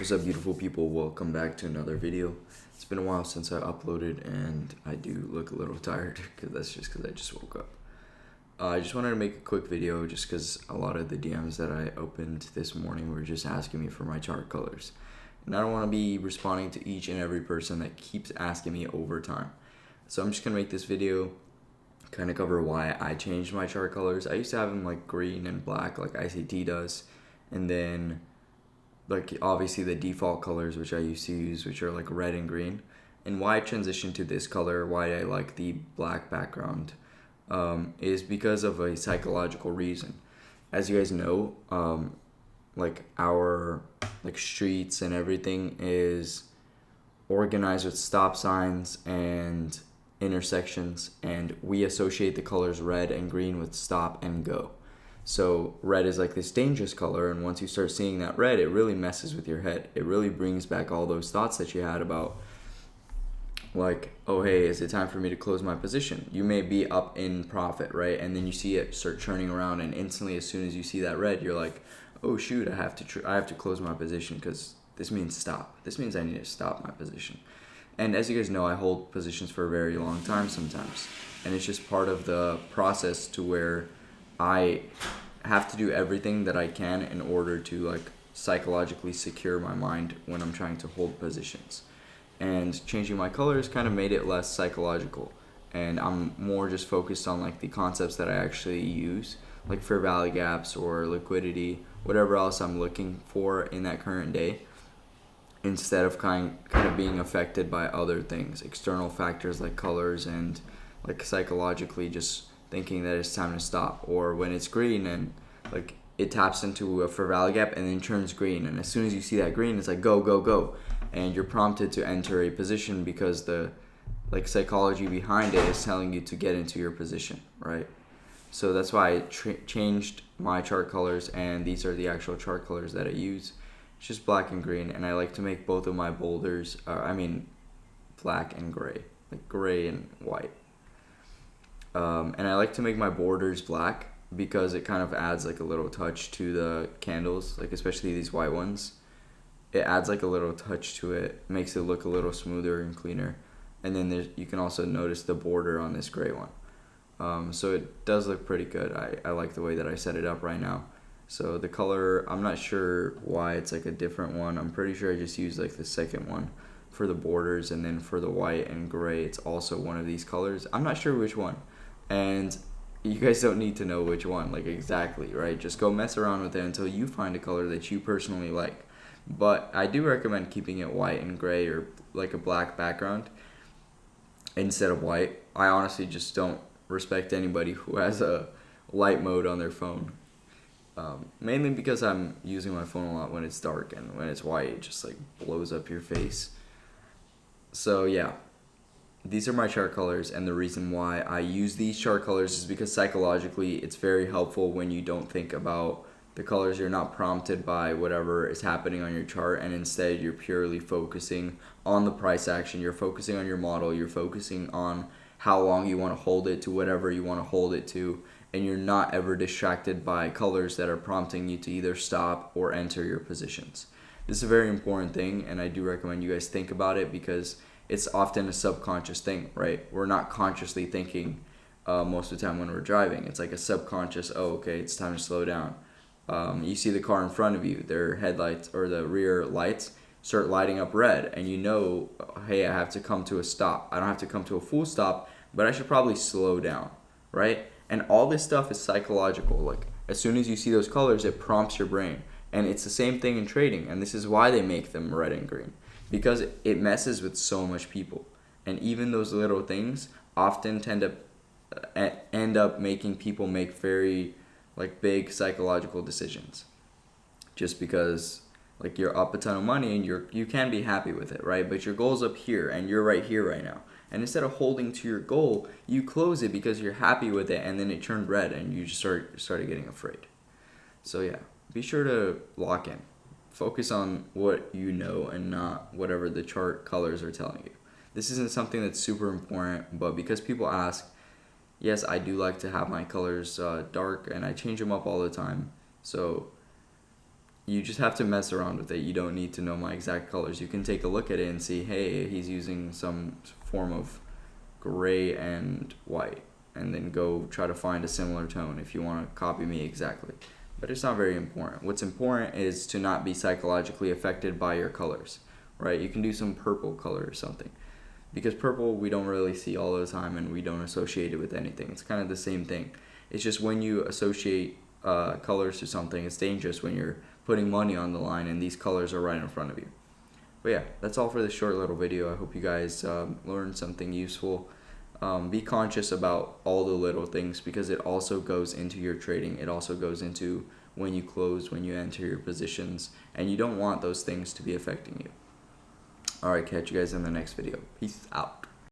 What's up, beautiful people? Welcome back to another video. It's been a while since I uploaded, and I do look a little tired because I just woke up. I just wanted to make a quick video just because a lot of the DMs that I opened this morning were just asking me for my chart colors. And I don't want to be responding to each and every person that keeps asking me over time. So I'm just going to make this video, kind of cover why I changed my chart colors. I used to have them like green and black like ICT does, and then like obviously the default colors which I used to use, which are like red and green. And why I transitioned to this color, why I like the black background, is because of a psychological reason. As you guys know, like our like streets and everything is organized with stop signs and intersections, and we associate the colors red and green with stop and go. So red is like this dangerous color, and once you start seeing that red, it really messes with your head. It really brings back all those thoughts that you had about, like, oh hey, is it time for me to close my position? You may be up in profit, right? And then you see it start turning around, and instantly, as soon as you see that red, you're like, oh shoot, I have to close my position because this means stop. This means I need to stop my position. And as you guys know, I hold positions for a very long time sometimes, and it's just part of the process to where I have to do everything that I can in order to like psychologically secure my mind when I'm trying to hold positions. And changing my colors kind of made it less psychological, and I'm more just focused on like the concepts that I actually use, like fair value gaps or liquidity, whatever else I'm looking for in that current day, instead of kind of being affected by other things, external factors like colors, and like psychologically just thinking that it's time to stop. Or when it's green and like it taps into a fair value gap and then turns green, and as soon as you see that green, it's like go go go, and you're prompted to enter a position because the like psychology behind it is telling you to get into your position, right? So that's why I changed my chart colors, and these are the actual chart colors that I use. It's just black and green, and I like to make both of my boulders, black and gray, like gray and white. And I like to make my borders black because it kind of adds like a little touch to the candles, like especially these white ones. It adds like a little touch to it, makes it look a little smoother and cleaner. And then you can also notice the border on this gray one. So it does look pretty good. I like the way that I set it up right now. So the color, I'm not sure why it's like a different one. I'm pretty sure I just used like the second one for the borders, and then for the white and gray, it's also one of these colors. I'm not sure which one. And you guys don't need to know which one, like exactly, right? Just go mess around with it until you find a color that you personally like. But I do recommend keeping it white and gray, or like a black background instead of white. I honestly just don't respect anybody who has a light mode on their phone. Mainly because I'm using my phone a lot when it's dark, and when it's white, it just like blows up your face. So yeah, these are my chart colors, and the reason why I use these chart colors is because psychologically it's very helpful when you don't think about the colors. You're not prompted by whatever is happening on your chart, and instead you're purely focusing on the price action. You're focusing on your model. You're focusing on how long you want to hold it to whatever you want to hold it to, and you're not ever distracted by colors that are prompting you to either stop or enter your positions. This is a very important thing, and I do recommend you guys think about it because it's often a subconscious thing, right? We're not consciously thinking most of the time when we're driving. It's like a subconscious, oh, okay, it's time to slow down. You see the car in front of you, their headlights or the rear lights start lighting up red, and you know, hey, I have to come to a stop. I don't have to come to a full stop, but I should probably slow down, right? And all this stuff is psychological. Like, as soon as you see those colors, it prompts your brain. And it's the same thing in trading, and this is why they make them red and green, because it messes with so much people. And even those little things often tend to end up making people make very like big psychological decisions, just because like you're up a ton of money and you can be happy with it, right? But your goal's up here and you're right here right now. And instead of holding to your goal, you close it because you're happy with it, and then it turned red and you just started getting afraid. So yeah, be sure to lock in. Focus on what you know and not whatever the chart colors are telling you. This isn't something that's super important, but because people ask, yes, I do like to have my colors dark, and I change them up all the time. So you just have to mess around with it. You don't need to know my exact colors. You can take a look at it and see, hey, he's using some form of gray and white, and then go try to find a similar tone if you want to copy me exactly. But it's not very important. What's important is to not be psychologically affected by your colors, right? You can do some purple color or something, because purple we don't really see all the time and we don't associate it with anything. It's kind of the same thing. It's just when you associate colors to something, it's dangerous when you're putting money on the line and these colors are right in front of you. But yeah, that's all for this short little video. I hope you guys learned something useful. Be conscious about all the little things, because it also goes into your trading. It also goes into when you close, when you enter your positions, and you don't want those things to be affecting you. Alright, catch you guys in the next video. Peace out.